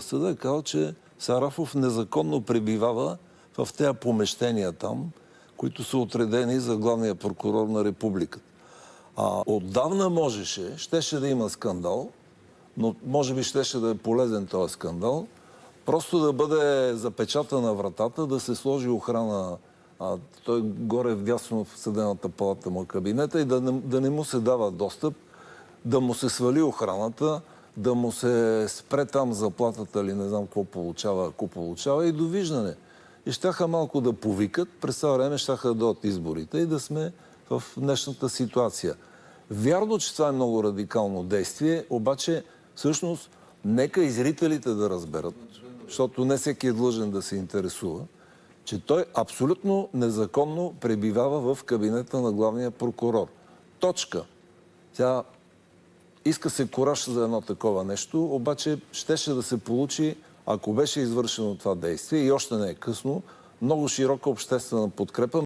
Съдът е казал, че Сарафов незаконно пребивава в тези помещения там, които са отредени за главния прокурор на републиката. Отдавна щеше да има скандал, но може би щеше да е полезен този скандал, просто да бъде запечатана вратата, да се сложи охрана, той горе вдясно в съдебната палата му кабинета и да не му се дава достъп, да му се свали охраната, да му се спре там заплатата или не знам какво получава, ако получава, и довиждане. И щяха малко да повикат, през това време щяха да дойдат изборите и да сме в днешната ситуация. Вярно, че това е много радикално действие, обаче всъщност нека и зрителите да разберат, защото не всеки е длъжен да се интересува, че той абсолютно незаконно пребивава в кабинета на главния прокурор. Точка. Тя иска се кураж за едно такова нещо, обаче щеше да се получи, ако беше извършено това действие, и още не е късно, много широка обществена подкрепа.